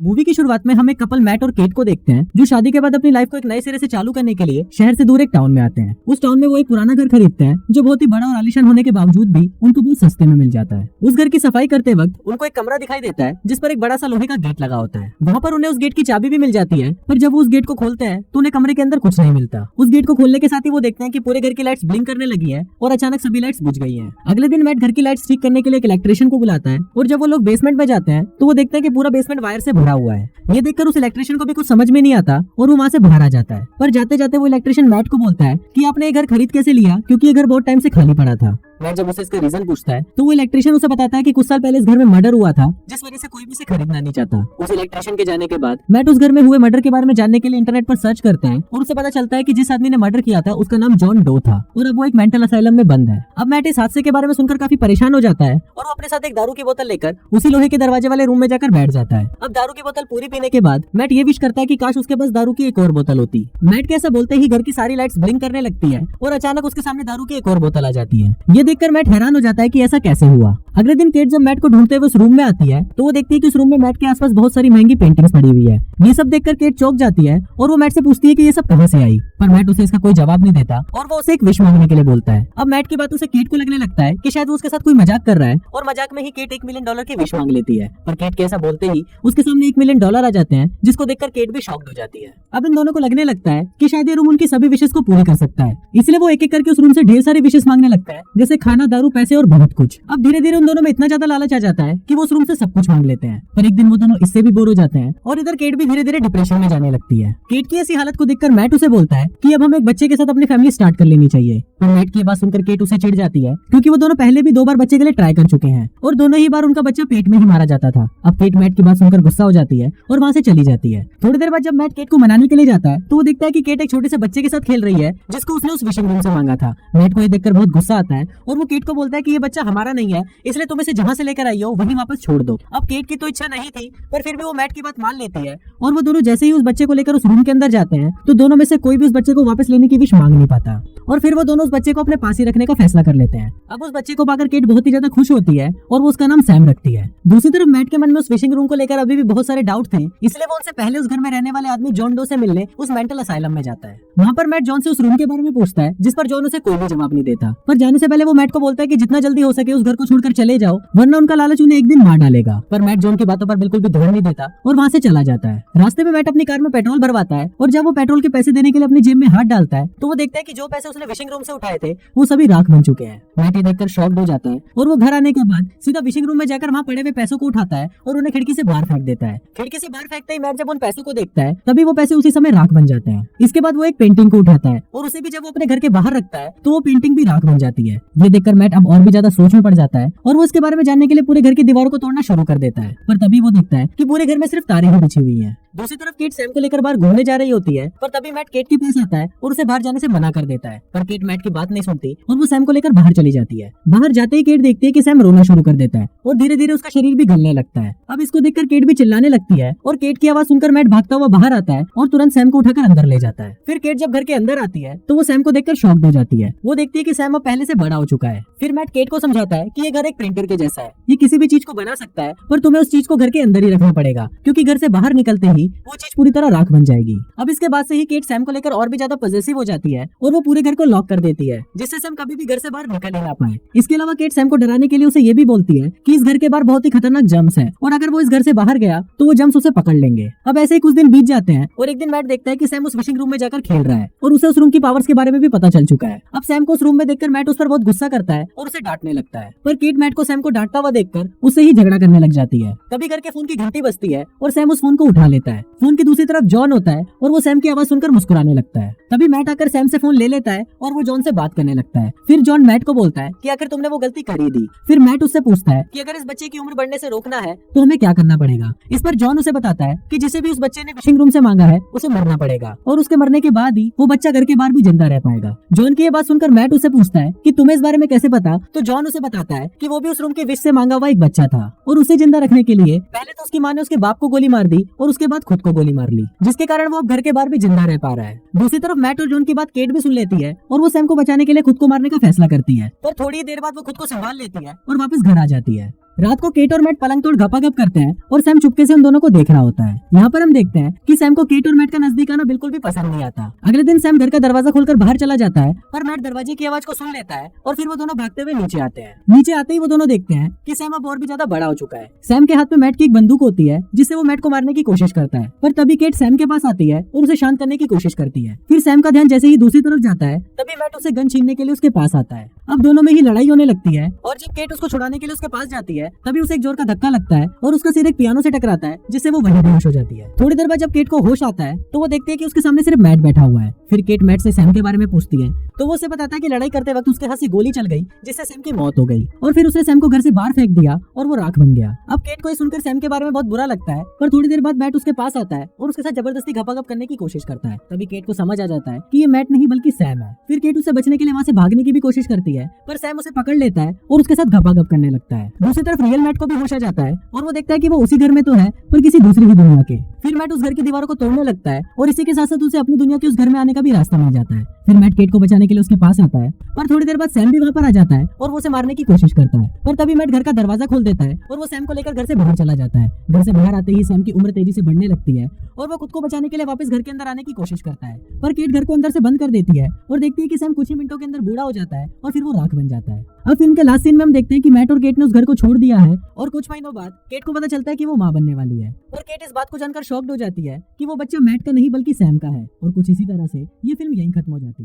Movie की शुरुआत में हम एक कपल मैट और केट को देखते हैं जो शादी के बाद अपनी लाइफ को एक नए सिरे से चालू करने के लिए शहर से दूर एक टाउन में आते हैं। उस टाउन में वो एक पुराना घर खरीदते हैं जो बहुत ही बड़ा और आलीशान होने के बावजूद भी उनको बहुत सस्ते में मिल जाता है। उस घर की सफाई करते वक्त उनको एक कमरा दिखाई देता है जिस पर एक बड़ा सा लोहे का गेट लगा होता है। वहाँ पर उन्हें उस गेट की चाबी भी मिल जाती है, पर जब वो उस गेट को खोलते हैं तो उन्हें कमरे के अंदर कुछ नहीं मिलता। उस गेट को खोलने के साथ ही वो देखते हैं कि पूरे घर की लाइट्स ब्लिंक करने लगी है और अचानक सभी लाइट्स बुझ गई है। अगले दिन मैट घर की लाइट्स ठीक करने के लिए एक इलेक्ट्रिशियन को बुलाता है और जब वो लोग बेसमेंट में जाते हैं तो वो देखते हैं कि पूरा बेसमेंट वायर से भरा हुआ है। ये देखकर उस इलेक्ट्रिशियन को भी कुछ समझ में नहीं आता और वो वहाँ से बाहर आ जाता है। पर जाते जाते वो इलेक्ट्रिशियन मैट को बोलता है कि आपने ये घर खरीद कैसे लिया, क्योंकि ये घर बहुत टाइम से खाली पड़ा था। मैट जब उसे इसका रीजन पूछता है तो वो इलेक्ट्रिशियन उसे बताता है कि कुछ साल पहले इस घर में मर्डर हुआ था, जिस वजह से कोई भी इसे खरीदना नहीं चाहता। उस इलेक्ट्रिशियन के जाने के बाद मैट उस घर में हुए मर्डर के बारे में जानने के लिए इंटरनेट पर सर्च करता है और उसे पता चलता है कि जिस आदमी ने मर्डर किया था उसका नाम जॉन डो था और अब वो एक मेंटल असाइलम में बंद है। अब मैट इस हादसे के बारे में सुनकर काफी परेशान हो जाता है और वो अपने साथ एक दारू की बोतल लेकर उसी लोहे के दरवाजे वाले रूम में जाकर बैठ जाता है। अब दारू की बोतल पूरी पीने के बाद मैट ये विश करता है कि काश उसके पास दारू की एक और बोतल होती। मैट के ऐसा बोलते ही घर की सारी लाइट्स ब्लिंक करने लगती है और अचानक उसके सामने दारू की एक और बोतल आ जाती है। ये देखकर मैट हैरान हो जाता है कि ऐसा कैसे हुआ। अगले दिन केट जब मैट को ढूंढते हुए उस रूम में आती है तो वो देखती है कि उस रूम में मैट के आसपास बहुत सारी महंगी पेंटिंग्स पड़ी हुई है। ये सब देखकर केट चौंक जाती है और वो मैट से पूछती है कि ये सब कहां से आई, पर मैट उसे इसका कोई जवाब नहीं देता और वो उसे एक विश मांगने के लिए बोलता है। अब मैट की बातों से केट को लगने लगता है कि शायद वो उसके साथ कोई मजाक कर रहा है और मजाक में ही केट $1 मिलियन की विश मांग लेती है। पर केट के ऐसा बोलते ही उसके सामने $1 मिलियन आ जाते हैं, जिसको देखकर केट भी शॉक्ड हो जाती है। अब इन दोनों को लगने लगता है कि शायद ये रूम उनकी सभी विशेष को पूरी कर सकता है, इसलिए वो एक एक करके उस रूम से ढेर सारी विशेष मांगने लगता है, जैसे खाना, दारू, पैसे और बहुत कुछ। अब धीरे धीरे उन दोनों में इतना ज्यादा लालच आ जाता है कि वो उस रूम से सब कुछ मांग लेते हैं। पर एक दिन वो दोनों इससे भी बोर हो जाते हैं और इधर केट भी धीरे धीरे डिप्रेशन में जाने लगती है। केट की ऐसी हालत को देखकर मैट उसे बोलता है कि अब हमें एक बच्चे के साथ अपनी फैमिली स्टार्ट कर लेनी चाहिए। पर मैट की बात सुनकर केट उसे चिढ़ जाती है, क्योंकि वो दोनों पहले भी 2 बार बच्चे के लिए ट्राई कर चुके हैं और दोनों ही बार उनका बच्चा पेट में ही मारा जाता था। अब केट मैट की बात सुनकर गुस्सा हो जाती है और वहाँ से चली जाती है। थोड़ी देर बाद जब मैट केट को मनाने के लिए जाता है तो वो देखता है कि केट एक छोटे से बच्चे के साथ खेल रही है जिसको उसने उस विशिंग रूम से मांगा था। मैट को ये देखकर बहुत गुस्सा आता है और वो केट को बोलता है कि ये बच्चा हमारा नहीं है, इसलिए तुम इसे जहाँ से लेकर आई हो वहीं वापस छोड़ दो। अब केट की तो इच्छा नहीं थी, पर फिर भी वो मैट की बात मान लेती है और वो दोनों जैसे ही उस बच्चे को लेकर उस रूम के अंदर जाते हैं तो दोनों में से कोई भी उस बच्चे को वापस लेने की विश मांग नहीं पाता और फिर वो दोनों उस बच्चे को अपने पास ही रखने का फैसला कर लेते हैं। अब उस बच्चे को पाकर केट बहुत ही ज्यादा खुश होती है और वो उसका नाम सैम रखती है। दूसरी तरफ मैट के मन में उस विशिंग रूम को लेकर अभी भी बहुत सारे डाउट थे, इसलिए वो उनसे पहले उस घर में रहने वाले आदमी जॉन डो से मिलने उस मेंटल असाइलम में जाता है। वहाँ पर मैट जॉन से उस रूम के बारे में पूछता है, जिस पर जॉन उसे कोई भी जवाब नहीं देता। पर जाने से पहले वो मैट को बोलता है कि जितना जल्दी हो सके उस घर को छोड़कर चले जाओ, वरना उनका लालच उन्हें एक दिन मार डालेगा। पर मैट जॉन की बातों पर बिल्कुल भी ध्यान नहीं देता और वहाँ से चला जाता है। रास्ते में मैट अपनी कार में पेट्रोल भरवाता है और जब वो पेट्रोल के पैसे देने के लिए अपनी जेब में हाथ डालता है तो वो देखता है कि जो पैसे उसने विशिंग रूम से उठाए थे वो सभी राख बन चुके हैं। मैट ये देखकर शॉक्ड हो जाता है और वो घर आने के बाद सीधा विशिंग रूम में जाकर वहाँ पड़े हुए पैसों को उठाता है और उन्हें खिड़की से बाहर फेंक देता है। खिड़की से बाहर फेंकते ही मैट जब उन पैसों को देखता है तभी वो पैसे उसी समय राख बन जाते हैं। इसके बाद वो एक पेंटिंग को उठाता है और उसे भी जब वो अपने घर के बाहर रखता है तो वो पेंटिंग भी राख बन जाती है। ये देखकर मैट अब और भी ज्यादा सोच में पड़ जाता है और वो इसके बारे में जानने के लिए पूरे घर की दीवारों को तोड़ना शुरू कर देता है। पर तभी वो देखता है कि पूरे घर में सिर्फ तारे ही बिछी हुई हैं। दूसरी तरफ केट सैम को लेकर बाहर घूमने जा रही होती है, पर तभी मैट केट के पास आता है और उसे बाहर जाने से मना कर देता है। पर केट मैट की बात नहीं सुनती और वो सैम को लेकर बाहर चली जाती है। बाहर जाते ही केट देखती है कि सैम रोना शुरू कर देता है और धीरे धीरे उसका शरीर भी गलने लगता है। अब इसको देखकर केट भी चिल्लाने लगती है और केट की आवाज सुनकर मैट भागता हुआ बाहर आता है और तुरंत सैम को उठाकर अंदर ले जाता है। फिर केट जब घर के अंदर आती है तो वो सैम को देखकर शॉक्ड हो जाती है। वो देखती है कि सैम अब पहले से बड़ा हो चुका है। फिर मैट केट को समझाता है कि ये घर एक प्रिंटर के जैसा है, ये किसी भी चीज को बना सकता है, पर तुम्हें उस चीज को घर के अंदर ही रखना पड़ेगा, क्योंकि घर से बाहर निकलते ही वो चीज पूरी तरह राख बन जाएगी। अब इसके बाद से ही केट सैम को लेकर और भी ज्यादा पॉजेसिव हो जाती है और वो पूरे घर को लॉक कर देती है, जिससे सैम कभी भी घर से बाहर निकल ही ना पाए। इसके अलावा केट सैम को डराने के लिए उसे ये भी बोलती है कि इस घर के बाहर बहुत ही खतरनाक जम्स है और अगर वो इस घर से बाहर गया तो वो जम्स उसे पकड़ लेंगे। अब ऐसे ही कुछ दिन बीत जाते हैं और एक दिन मैट देखता है कि सैम उस विशिंग रूम में जाकर खेल रहा है और उसे उस रूम की पावर्स के बारे में भी पता चल चुका है। अब सैम को उस रूम में देखकर मैट उस पर बहुत गुस्सा करता है और उसे डांटने लगता है, पर केट मैट को सैम को डांटता हुआ देखकर उससे ही झगड़ा करने लग जाती है। तभी घर के फोन की घंटी बजती है और सैम उस फोन को उठा लेता है। फोन की दूसरी तरफ जॉन होता है और वो सैम की आवाज सुनकर मुस्कुराने लगता है। तभी मैट आकर सैम से फोन ले लेता है और वो जॉन से बात करने लगता है। फिर जॉन मैट को बोलता है कि आखिर तुमने वो गलती करी दी। फिर मैट उससे पूछता है कि अगर इस बच्चे की उम्र बढ़ने से रोकना है तो हमें क्या करना पड़ेगा। इस पर जॉन उसे बताता है कि जिसे भी उस बच्चे ने विशिंग रूम से मांगा है उसे मरना पड़ेगा और उसके मरने के बाद ही वो बच्चा घर के बाहर भी जिंदा रह पाएगा। जॉन की ये बात सुनकर मैट उससे पूछता है कि तुम्हें इस बारे में कैसे पता। तो जॉन उसे बताता है कि वो भी उस रूम के विश से मांगा हुआ एक बच्चा था और उसे जिंदा रखने के लिए पहले तो उसकी माँ ने उसके बाप को गोली मार दी और उसके बाद खुद को गोली मार ली, जिसके कारण वो अब घर के बाहर भी जिंदा रह पा रहा है। दूसरी तरफ मैट और जॉन की बात केट भी सुन लेती है और वो सैम को बचाने के लिए खुद को मारने का फैसला करती है, पर थोड़ी देर बाद वो खुद को संभाल लेती है और वापस घर आ जाती है। रात को केट और मैट पलंग तोड़ घपाघप करते हैं और सैम चुपके से उन दोनों को देख रहा होता है। यहाँ पर हम देखते हैं कि सैम को केट और मैट का नजदीक आना बिल्कुल भी पसंद नहीं आता। अगले दिन सैम घर का दरवाजा खोलकर बाहर चला जाता है, पर मैट दरवाजे की आवाज को सुन लेता है और फिर वो दोनों भागते हुए नीचे आते हैं। नीचे आते ही वो दोनों देखते हैं कि सैम अब और भी ज्यादा बड़ा हो चुका है। सैम के हाथ में मैट की एक बंदूक होती है जिससे वो मैट को मारने की कोशिश करता है, पर तभी केट सैम के पास आती है और उसे शांत करने की कोशिश करती है। फिर सैम का ध्यान जैसे ही दूसरी तरफ जाता है तभी मैट उसे गन छीनने के लिए उसके पास आता है। अब दोनों में ही लड़ाई होने लगती है और जब केट उसको छुड़ाने के लिए उसके पास जाती है तभी उसे एक जोर का धक्का लगता है और उसका सिर एक पियानो से टकराता है जिससे वो वहीं बेहोश हो जाती है। थोड़ी देर बाद जब केट को होश आता है तो वो देखती है कि उसके सामने सिर्फ मैट बैठा हुआ है। फिर केट मैट से सैम के बारे में पूछती है तो वो उसे बताता है कि लड़ाई करते वक्त उसके हाथ से गोली चल गई जिससे सैम की मौत हो गई और फिर उसने सैम को घर से बाहर फेंक दिया और वो राख बन गया। अब केट को ये सुनकर सैम के बारे में बहुत बुरा लगता है, पर थोड़ी देर बाद मैट उसके पास आता है और उसके साथ जबरदस्ती घपाघप करने की कोशिश करता है। तभी केट को समझ आ जाता है कि ये मैट नहीं बल्कि सैम है। फिर केट उससे बचने के लिए वहाँ से भागने की भी कोशिश करती है, पर सैम उसे पकड़ लेता है और उसके साथ घपाघप करने लगता है। दूसरी तरफ रियल मैट को भी होश आ जाता है और वो देखता है कि वो उसी घर में तो है पर किसी दूसरी ही दुनिया के। फिर मैट उस घर की दीवारों को तोड़ने लगता है और इसी के साथ साथ उसे अपनी दुनिया के उस घर में आने का भी रास्ता मिल जाता है। फिर मैट केट को बचाने के लिए उसके पास आता है, पर थोड़ी देर बाद सैम भी वहाँ पर आ जाता है और वो उसे मारने की कोशिश करता है, पर तभी मैट घर का दरवाजा खोल देता है और वो सैम को लेकर घर से बाहर चला जाता है। घर से बाहर आते ही सैम की उम्र तेजी से बढ़ने लगती है और वो खुद को बचाने के लिए वापस घर के अंदर आने की कोशिश करता है, पर केट घर को अंदर से बंद कर देती है और देखती है कि सैम कुछ ही मिनटों के अंदर बूढ़ा हो जाता है और फिर वो राख बन जाता है। अब फिल्म के लास्ट सीन में हम देखते हैं कि मैट और केट ने उस घर को छोड़ दिया है और कुछ महीनों बाद केट को पता चलता है कि वो मां बनने वाली है और केट इस बात को जानकर शॉक्ड हो जाती है कि वो बच्चा मैट का नहीं बल्कि सैम का है। और कुछ इसी तरह से ये फिल्म यहीं खत्म हो जाती है।